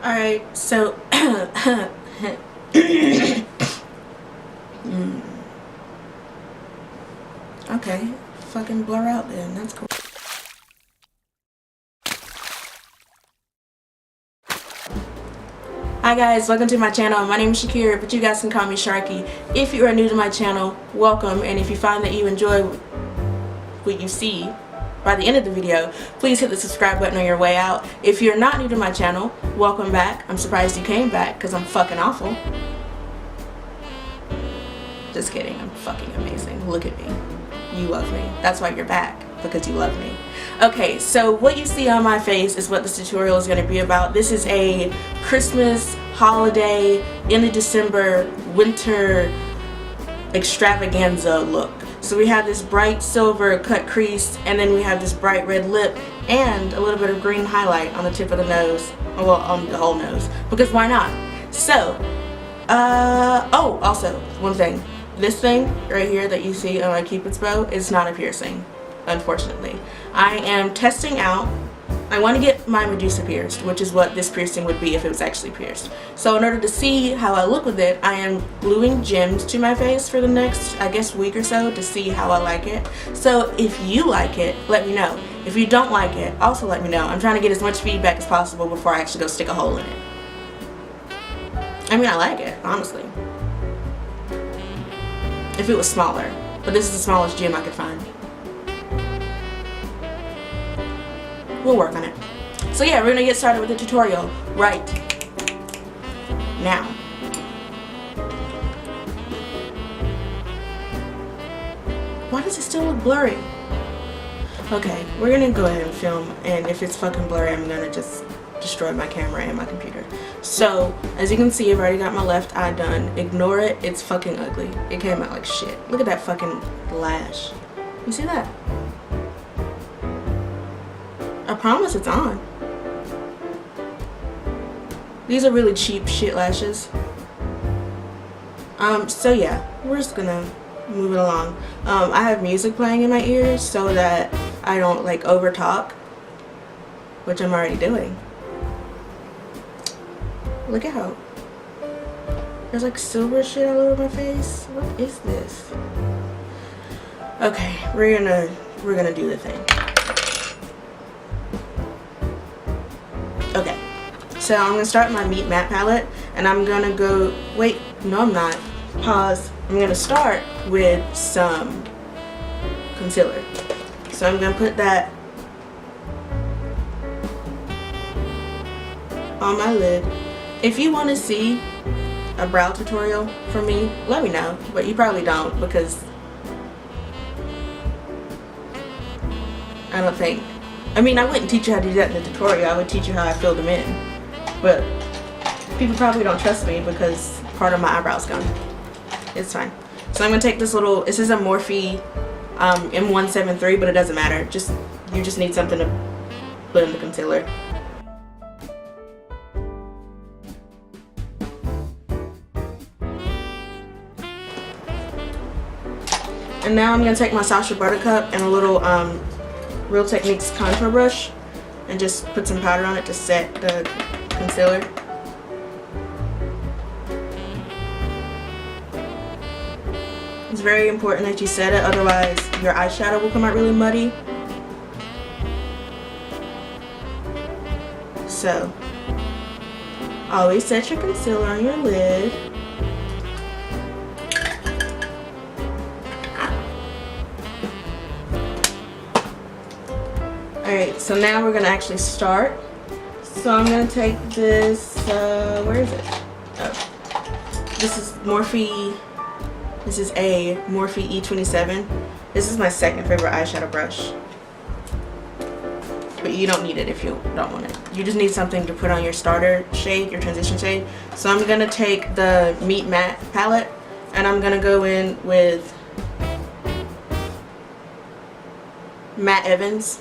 Alright, so okay, fucking blur out then, that's cool. Hi guys, welcome to my channel. My name is Shakira, but you guys can call me Sharky. If you are new to my channel, welcome, and if you find that you enjoy what you see by the end of the video, please hit the subscribe button on your way out. If you're not new to my channel, welcome back. I'm surprised you came back because I'm fucking awful. Just kidding, I'm fucking amazing. Look at me. You love me. That's why you're back, because you love me. Okay, so what you see on my face is what this tutorial is going to be about. This is a Christmas, holiday, end of December, winter extravaganza look. So we have this bright silver cut crease, and then we have this bright red lip and a little bit of green highlight on the tip of the nose, well, on the whole nose, because why not? So, oh, also, one thing. This thing right here that you see on my Cupid's bow is not a piercing, unfortunately. I am testing out, I want to get my Medusa pierced, which is what this piercing would be if it was actually pierced. So in order to see how I look with it, I am gluing gems to my face for the next, I guess, week or so to see how I like it. So if you like it, let me know. If you don't like it, also let me know. I'm trying to get as much feedback as possible before I actually go stick a hole in it. I mean, I like it, honestly. If it was smaller, but this is the smallest gem I could find. We'll work on it. So yeah, we're gonna get started with the tutorial right now. Why does it still look blurry? Okay, we're gonna go ahead and film, and if it's fucking blurry, I'm gonna just destroy my camera and my computer. So, as you can see, I've already got my left eye done. Ignore it, it's fucking ugly. It came out like shit. Look at that fucking lash. You see that? I promise it's on. These are really cheap shit lashes. So yeah, we're just gonna move it along. I have music playing in my ears so that I don't like over talk, which I'm already doing. Look at how there's like silver shit all over my face. What is this? Okay, we're gonna do the thing. Okay, so I'm gonna start my Meat Matte palette, and I'm gonna go. Wait, no, I'm not. Pause. I'm gonna start with some concealer. So I'm gonna put that on my lid. If you want to see a brow tutorial from me, let me know, but you probably don't, because I don't think, I mean, I wouldn't teach you how to do that in the tutorial. I would teach you how I fill them in, but people probably don't trust me because part of my eyebrow's gone. It's fine. So I'm going to take this little, this is a Morphe M173, but it doesn't matter. You just need something to put in the concealer. And now I'm going to take my Sacha Buttercup and a little Real Techniques contour brush and just put some powder on it to set the concealer. It's very important that you set it, otherwise your eyeshadow will come out really muddy. So, always set your concealer on your lid. Alright, so now we're going to actually start. So I'm going to take this, where is it? Oh. This is Morphe, this is a Morphe E27. This is my second favorite eyeshadow brush. But you don't need it if you don't want it. You just need something to put on your starter shade, your transition shade. So I'm going to take the Meat Matte palette, and I'm going to go in with Matte Evans.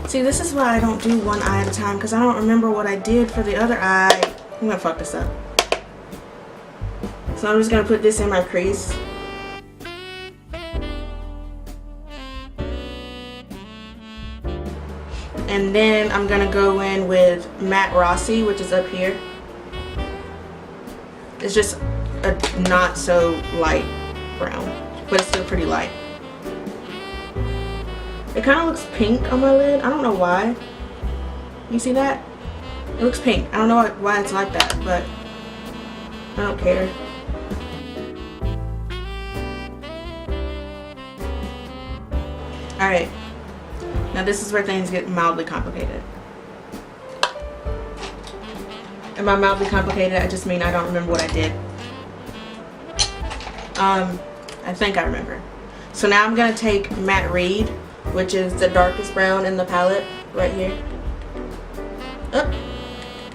See, this is why I don't do one eye at a time, because I don't remember what I did for the other eye. I'm gonna fuck this up. So I'm just gonna put this in my crease. And then I'm gonna go in with Matte Rossi, which is up here. It's just a not so light brown, but it's still pretty light. It kind of looks pink on my lid. I don't know why. You see that? It looks pink. I don't know why it's like that, but I don't care. Alright. Now this is where things get mildly complicated. And by mildly complicated, I just mean I don't remember what I did. I think I remember. So now I'm going to take Matte Reed, which is the darkest brown in the palette, right here. Up.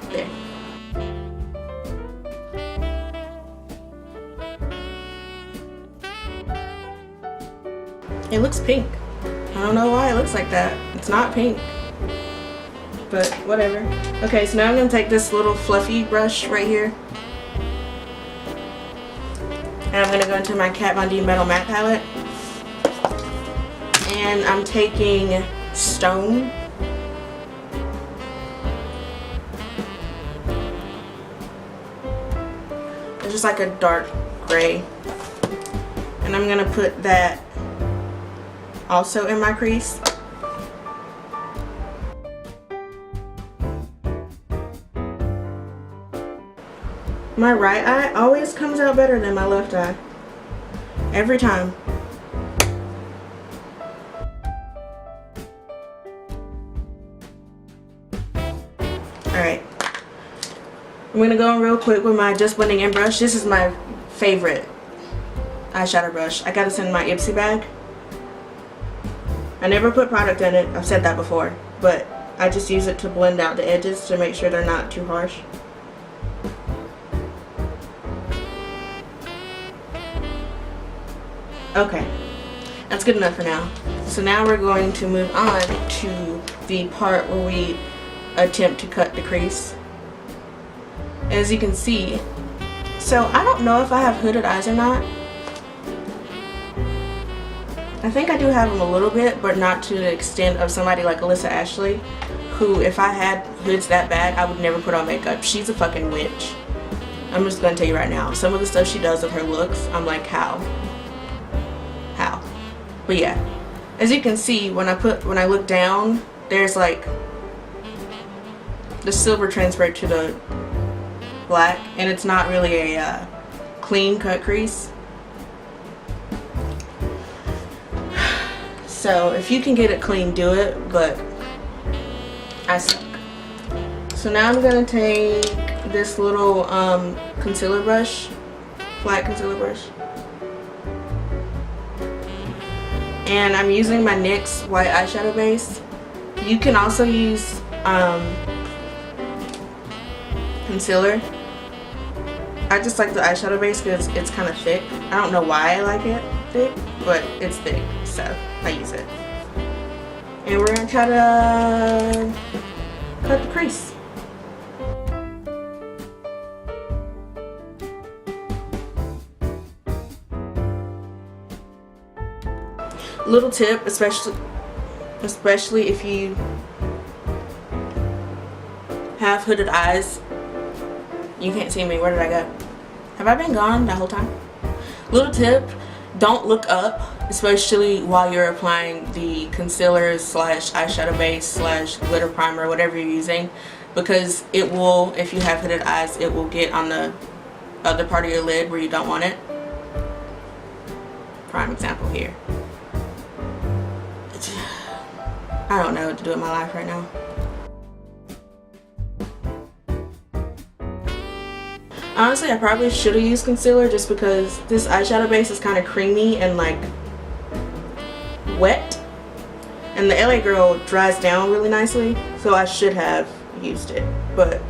There. It looks pink. I don't know why it looks like that. It's not pink. But whatever. Okay, so now I'm going to take this little fluffy brush right here. And I'm going to go into my Kat Von D Metal Matte palette. And I'm taking Stone. It's just like a dark gray. And I'm going to put that also in my crease. My right eye always comes out better than my left eye. Every time. Alright. I'm going to go in real quick with my Just Blending In brush. This is my favorite eyeshadow brush. I got this in my Ipsy bag. I never put product in it. I've said that before. But I just use it to blend out the edges to make sure they're not too harsh. Okay, that's good enough for now. So now we're going to move on to the part where we attempt to cut the crease. As you can see, so I don't know if I have hooded eyes or not. I think I do have them a little bit, but not to the extent of somebody like Alyssa Ashley, who if I had hoods that bad, I would never put on makeup. She's a fucking witch. I'm just gonna tell you right now. Some of the stuff she does with her looks, I'm like, how? But yeah, as you can see, when I look down, there's like the silver transferred to the black, and it's not really a clean cut crease. So if you can get it clean, do it, but I suck. So now I'm gonna take this little concealer brush, flat concealer brush. And I'm using my NYX white eyeshadow base. You can also use concealer. I just like the eyeshadow base because it's kind of thick. I don't know why I like it thick, but it's thick, so I use it. And we're going to try to cut the crease. Little tip, especially if you have hooded eyes. You can't see me. Where did I go? Have I been gone the whole time? Little tip, don't look up, especially while you're applying the concealer slash eyeshadow base slash glitter primer, whatever you're using, because it will, if you have hooded eyes, it will get on the other part of your lid where you don't want it. Prime example here. I don't know what to do with my life right now. Honestly, I probably should have used concealer just because this eyeshadow base is kind of creamy and like wet. And the LA Girl dries down really nicely, so I should have used it, but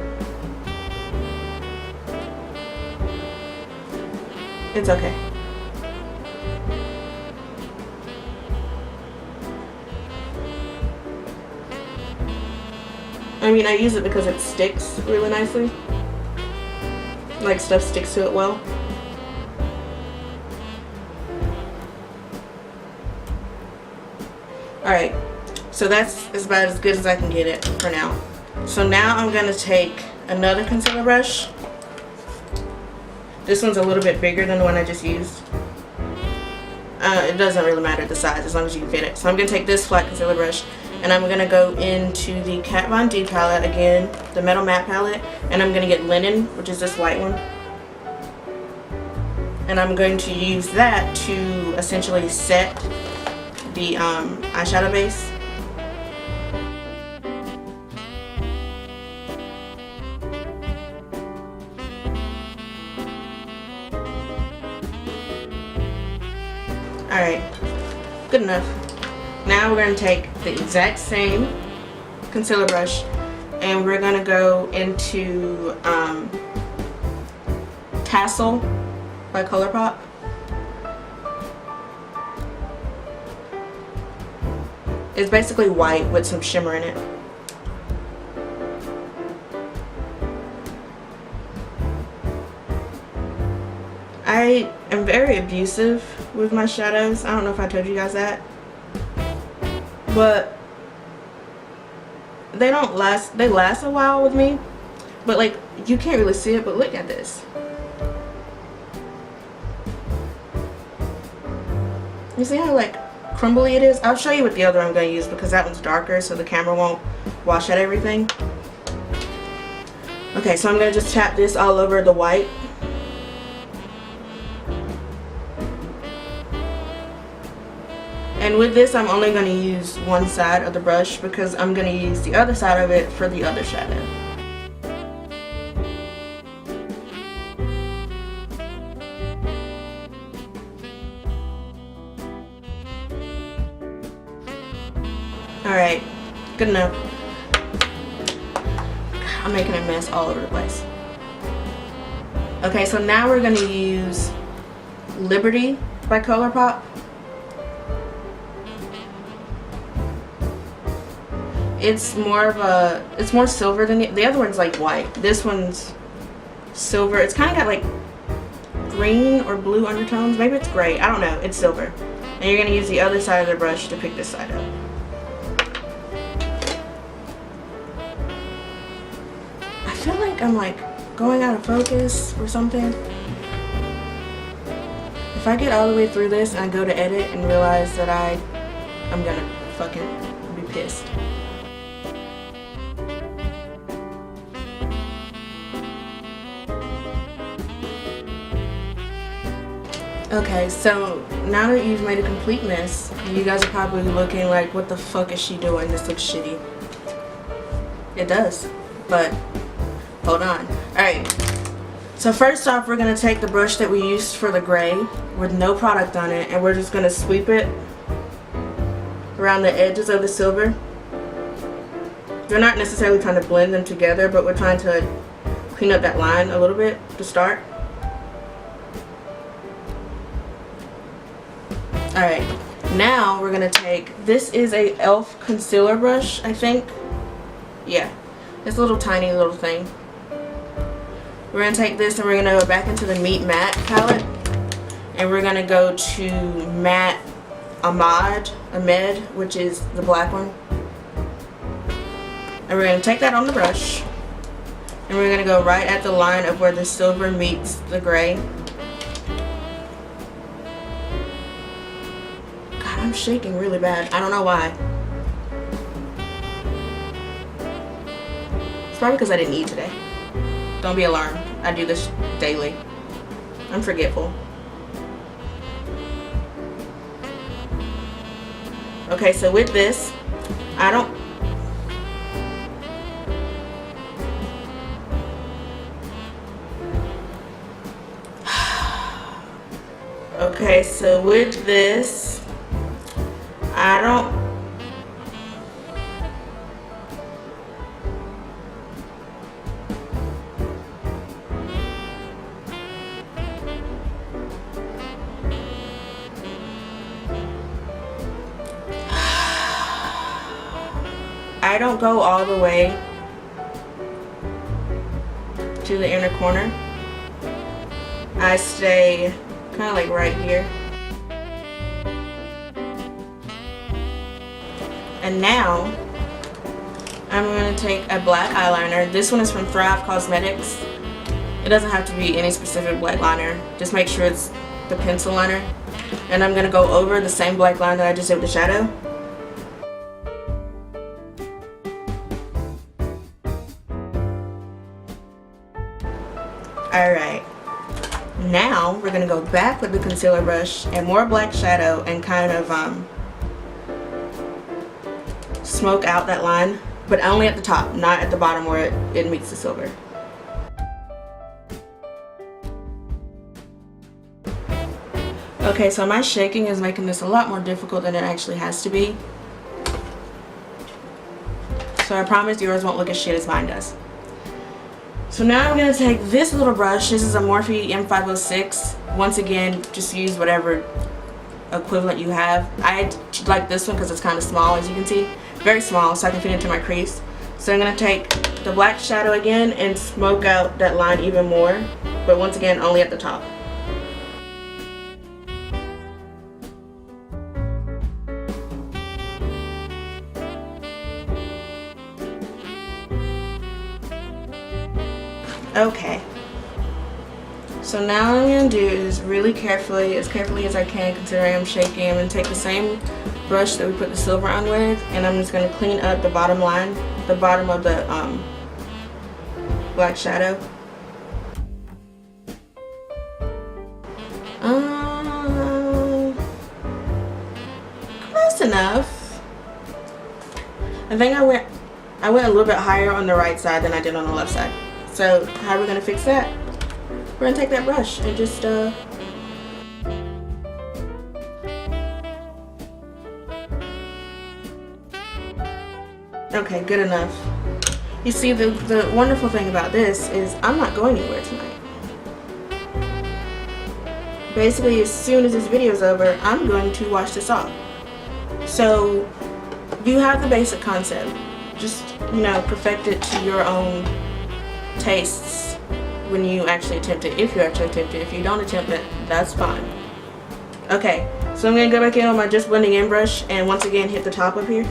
it's okay. I mean, I use it because it sticks really nicely. Like, stuff sticks to it well. Alright, So that's about as good as I can get it for now. So now I'm going to take another concealer brush. This one's a little bit bigger than the one I just used. It doesn't really matter the size as long as you can fit it. So I'm going to take this flat concealer brush and I'm going to go into the Kat Von D palette again, the Metal Matte palette, and I'm going to get Linen, which is this white one. And I'm going to use that to essentially set the eyeshadow base. Alright, good enough. Now we're going to take the exact same concealer brush and we're going to go into Tinsel by Colourpop. It's basically white with some shimmer in it. I am very abusive with my shadows. I don't know if I told you guys that. But they don't last, they last a while with me. But like, you can't really see it, but look at this. You see how like crumbly it is? I'll show you what the other I'm going to use because that one's darker so the camera won't wash out everything. Okay, so I'm going to just tap this all over the white. And with this I'm only going to use one side of the brush because I'm going to use the other side of it for the other shadow. Alright, good enough. I'm making a mess all over the place. Okay, so now we're going to use Liberty by Colourpop. It's more of a, it's more silver than the other one's like white. This one's silver. It's kind of got like green or blue undertones. Maybe it's gray. I don't know. It's silver. And you're going to use the other side of the brush to pick this side up. I feel like I'm like going out of focus or something. If I get all the way through this and I go to edit and realize that I'm gonna fucking be pissed. Okay, so now that you've made a complete mess, you guys are probably looking like, what the fuck is she doing? This looks shitty. It does, but hold on. Alright, so first off, we're going to take the brush that we used for the gray with no product on it, and we're just going to sweep it around the edges of the silver. We're not necessarily trying to blend them together, but we're trying to clean up that line a little bit to start. Alright, now we're going to take, this is a e.l.f. concealer brush, I think. Yeah, it's a little tiny little thing. We're going to take this and we're going to go back into the Meet Matte palette. And we're going to go to Matte Amore, which is the black one. And we're going to take that on the brush. And we're going to go right at the line of where the silver meets the gray. I'm shaking really bad. I don't know why. It's probably because I didn't eat today. Don't be alarmed. I do this daily. I'm forgetful. Okay, so with this, I don't... Okay, so with this, I don't go all the way to the inner corner. I stay kind of like right here. And now I'm going to take a black eyeliner. This one is from Thrive Cosmetics. It doesn't have to be any specific black liner. Just make sure it's the pencil liner. And I'm going to go over the same black line that I just did with the shadow. Alright. Now we're going to go back with the concealer brush and more black shadow and kind of smoke out that line. But only at the top, not at the bottom where it meets the silver. Okay, so my shaking is making this a lot more difficult than it actually has to be. So I promise yours won't look as shit as mine does. So now I'm going to take this little brush. This is a Morphe M506. Once again, just use whatever equivalent you have. I like this one because it's kind of small, as you can see. Very small, so I can fit into my crease. So I'm going to take the black shadow again and smoke out that line even more. But once again, only at the top. Okay. So now what I'm going to do is really carefully, as carefully as I can, considering I'm shaking, I'm going to take the same brush that we put the silver on with, and I'm just going to clean up the bottom line, the bottom of the black shadow. Close enough. I think I went a little bit higher on the right side than I did on the left side. So how are we going to fix that? We're going to take that brush and just okay, good enough. You see, the wonderful thing about this is I'm not going anywhere tonight. Basically, as soon as this video is over, I'm going to wash this off. So you have the basic concept. Just, you know, perfect it to your own tastes when you actually attempt it. If you actually attempt it. If you don't attempt it, that's fine. Okay, so I'm going to go back in on my just blending in brush and once again hit the top of here.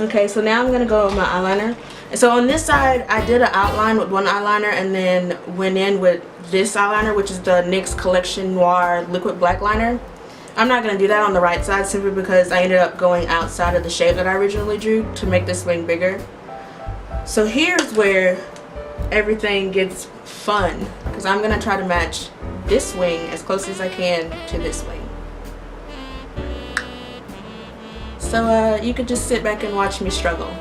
Okay, so now I'm going to go with my eyeliner. And so on this side, I did an outline with one eyeliner and then went in with this eyeliner, which is the NYX Collection Noir Liquid Black Liner. I'm not going to do that on the right side simply because I ended up going outside of the shape that I originally drew to make this wing bigger. So here's where everything gets fun, because I'm going to try to match this wing as close as I can to this wing. So you could just sit back and watch me struggle.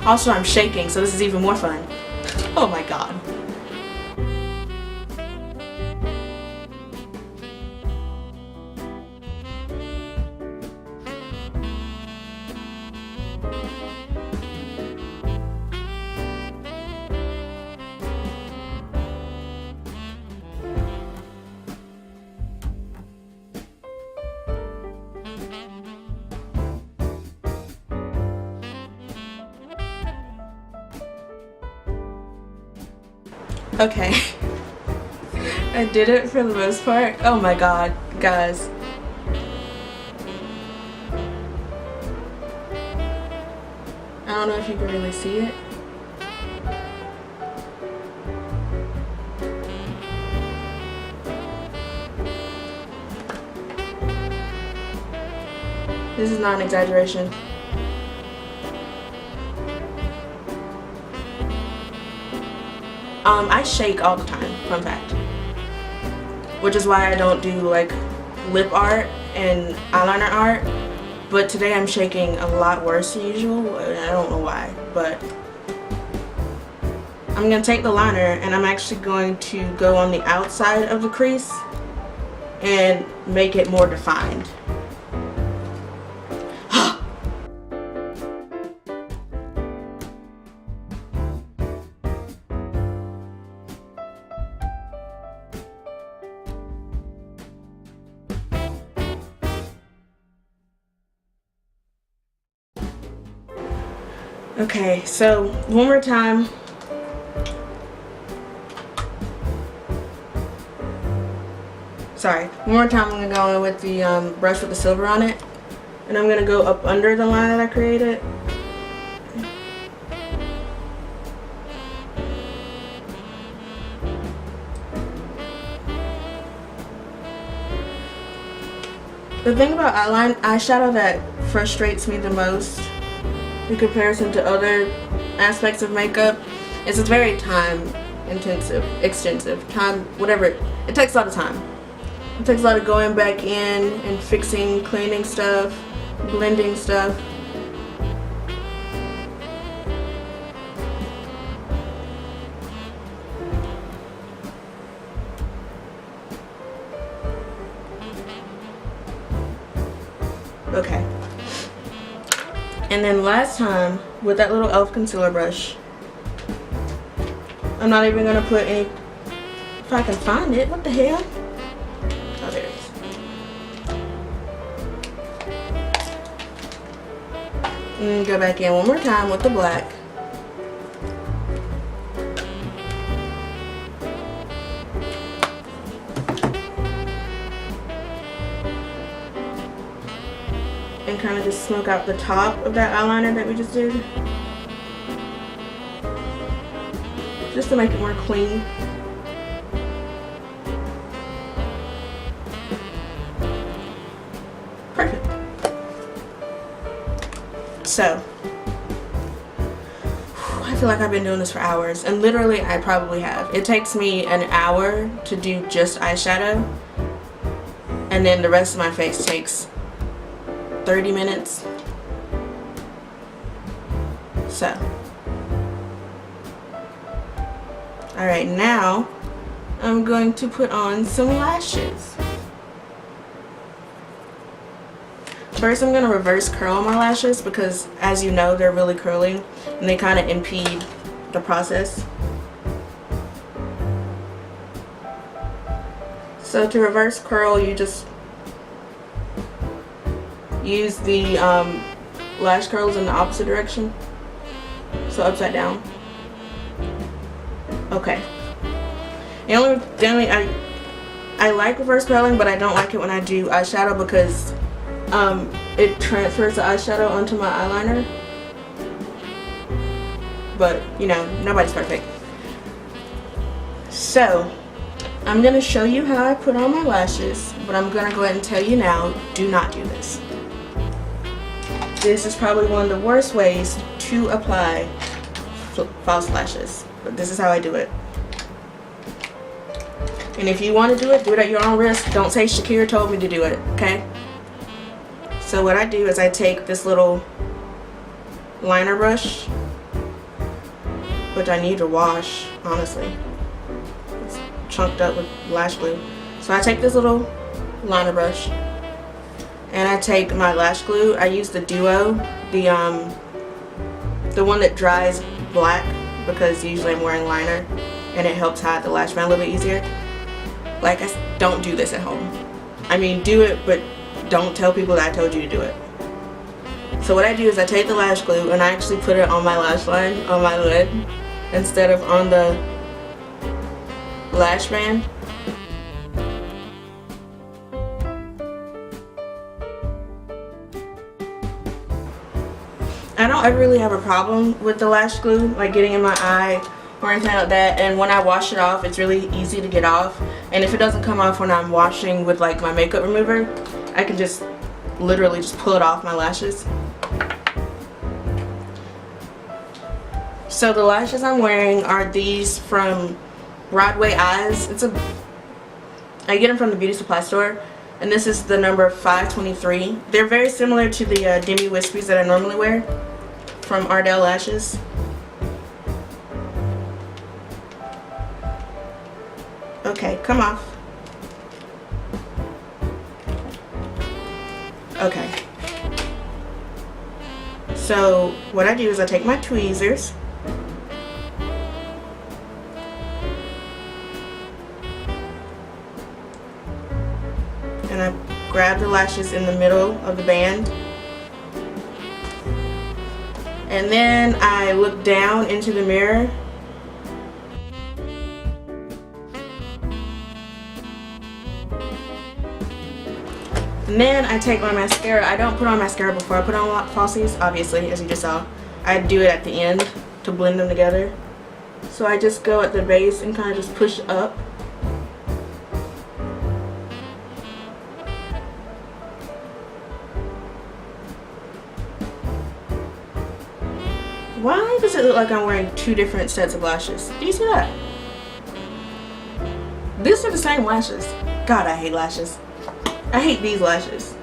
Also, I'm shaking, so this is even more fun. Oh my god. Okay, I did it for the most part. Oh my god, guys. I don't know if you can really see it. This is not an exaggeration. I shake all the time, fun fact. Which is why I don't do like lip art and eyeliner art. But today I'm shaking a lot worse than usual. I don't know why, but I'm going to take the liner and I'm actually going to go on the outside of the crease and make it more defined. Okay, so one more time. Sorry, one more time I'm gonna go in with the brush with the silver on it, and I'm gonna go up under the line that I created. The thing about eyeshadow that frustrates me the most in comparison to other aspects of makeup is it's very time intensive, extensive, time, whatever. It takes a lot of time. It takes a lot of going back in and fixing, cleaning stuff, blending stuff. Okay. And then last time, with that little e.l.f. concealer brush, I'm not even gonna put any, if I can find it, what the hell? Oh, there it is. And go back in one more time with the black. And kind of just smoke out the top of that eyeliner that we just did. Just to make it more clean. Perfect. So, I feel like I've been doing this for hours, and literally I probably have. It takes me an hour to do just eyeshadow, and then the rest of my face takes 30 minutes. So, alright, now I'm going to put on some lashes. First, I'm going to reverse curl my lashes because, as you know, they're really curly and they kind of impede the process. So to reverse curl, you just use the lash curls in the opposite direction, so upside down. Okay. The only I like reverse curling, but I don't like it when I do eyeshadow because it transfers the eyeshadow onto my eyeliner. But you know, nobody's perfect. So I'm gonna show you how I put on my lashes, but I'm gonna go ahead and tell you now, do not do this. This is probably one of the worst ways to apply false lashes, but this is how I do it. And if you want to do it at your own risk. Don't say Shakira told me to do it, okay? So what I do is I take this little liner brush, which I need to wash, honestly. It's chunked up with lash glue. So I take this little liner brush, and I take my lash glue. I use the Duo, the one that dries black, because usually I'm wearing liner and it helps hide the lash band a little bit easier. Like, don't do this at home. I mean, do it, but don't tell people that I told you to do it. So what I do is I take the lash glue and I actually put it on my lash line, on my lid, instead of on the lash band. I don't ever really have a problem with the lash glue, like getting in my eye or anything like that, and when I wash it off, it's really easy to get off. And if it doesn't come off when I'm washing with like my makeup remover, I can just literally just pull it off my lashes. So the lashes I'm wearing are these from Broadway Eyes. I get them from the beauty supply store, and this is the number 523. They're very similar to the Demi Wispies that I normally wear from Ardell Lashes. Okay, come off. Okay. So what I do is I take my tweezers and I grab the lashes in the middle of the band, And then I look down into the mirror. And then I take my mascara. I don't put on mascara before I put on falsies, obviously, as you just saw. I do it at the end to blend them together. So I just go at the base and kind of just push up. Why does it look like I'm wearing two different sets of lashes? Do you see that? These are the same lashes. God, I hate lashes. I hate these lashes.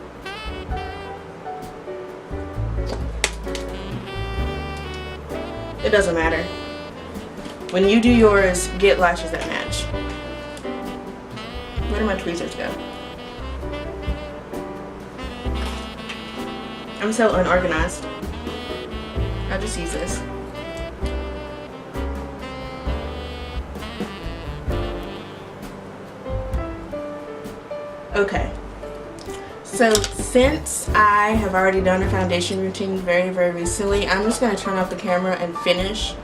It doesn't matter. When you do yours, get lashes that match. Where do my tweezers go? I'm so unorganized. I'll just use this. Okay. So since I have already done a foundation routine very recently, I'm just going to turn off the camera and finish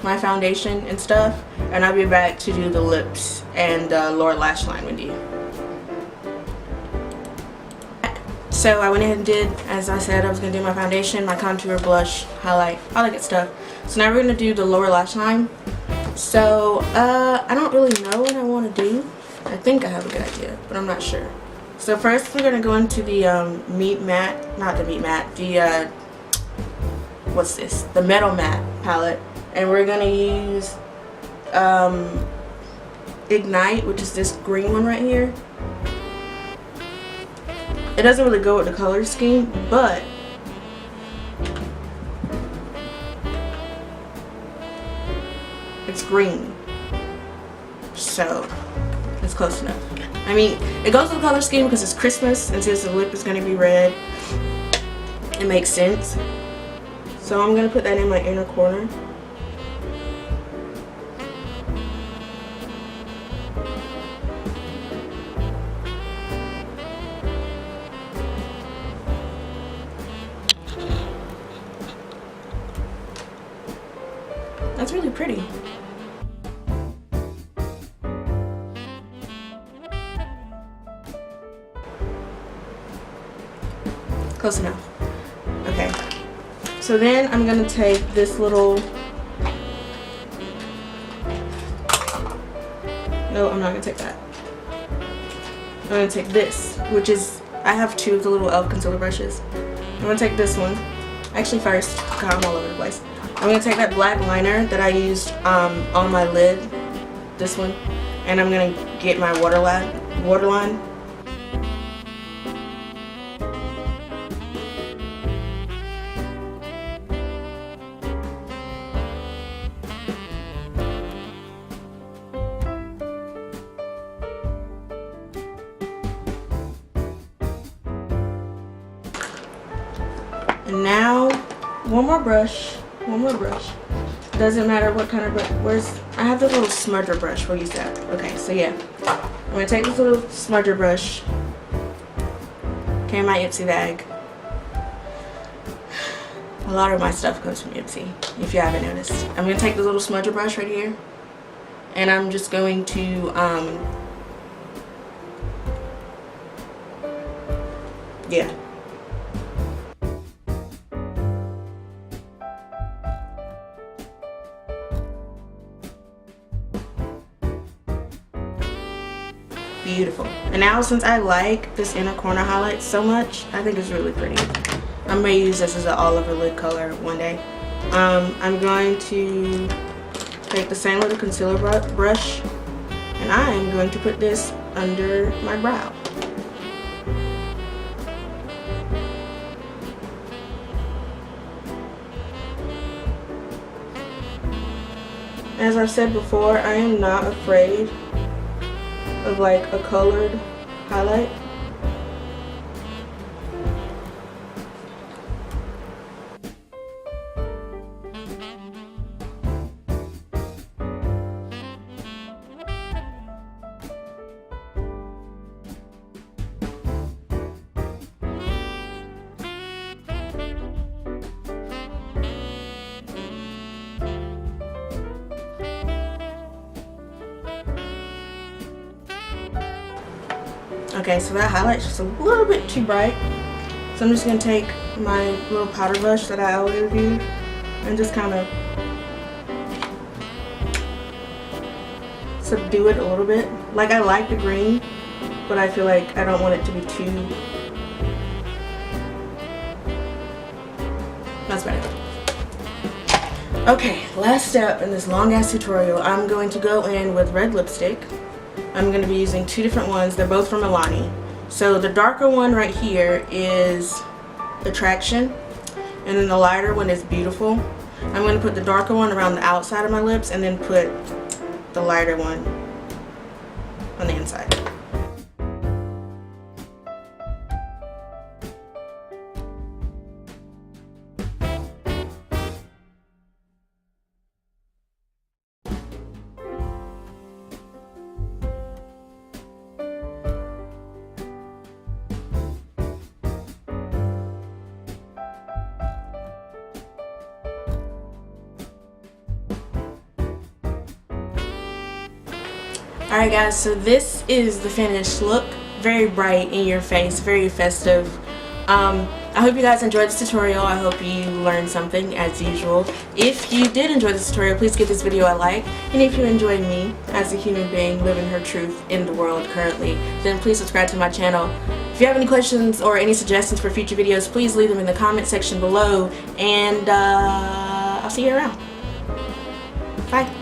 my foundation and stuff, and I'll be back to do the lips and the lower lash line with you. So I went ahead and did, as I said, I was going to do my foundation, my contour, blush, highlight, all that good stuff. So now we're going to do the lower lash line. So I don't really know what I want to do. I think I have a good idea, but I'm not sure. So first we're going to go into the what's this? The Metal Matte palette. And we're going to use Ignite, which is this green one right here. It doesn't really go with the color scheme, but it's green. So it's close enough. I mean, it goes with the color scheme because it's Christmas, and since the lip is going to be red, it makes sense. So I'm going to put that in my inner corner. That's really pretty. Close enough. Okay. So then I'm gonna take this little. No, I'm not gonna take that. I'm gonna take this, which is, I have two of the little e.l.f. concealer brushes. I'm gonna take this one. Actually, first, God, I'm all over the place. I'm going to take that black liner that I used on my lid, this one, and I'm going to get my waterline. And now, one more brush. Doesn't matter what kind of brush. I have the little smudger brush. We'll use that. Okay, so yeah. I'm going to take this little smudger brush. Okay, my Ipsy bag. A lot of my stuff comes from Ipsy, if you haven't noticed. I'm going to take the little smudger brush right here. And I'm just going to, yeah. Beautiful. And now, since I like this inner corner highlight so much, I think it's really pretty. I'm going to use this as an all over lid color one day. I'm going to take the same little concealer brush, and I am going to put this under my brow. As I've said before, I am not afraid of like a colored highlight. Okay, so that highlight's just a little bit too bright. So I'm just going to take my little powder brush that I always use and just kind of subdue it a little bit. Like, I like the green, but I feel like I don't want it to be too... That's better. Okay, last step in this long ass tutorial, I'm going to go in with red lipstick. I'm going to be using two different ones. They're both from Milani. So the darker one right here is Attraction, and then the lighter one is Beautiful. I'm going to put the darker one around the outside of my lips and then put the lighter one on the inside. Alright guys, so this is the finished look. Very bright in your face, very festive. I hope you guys enjoyed this tutorial. I hope you learned something as usual. If you did enjoy this tutorial, please give this video a like. And if you enjoyed me as a human being living her truth in the world currently, then please subscribe to my channel. If you have any questions or any suggestions for future videos, please leave them in the comment section below. And I'll see you around. Bye.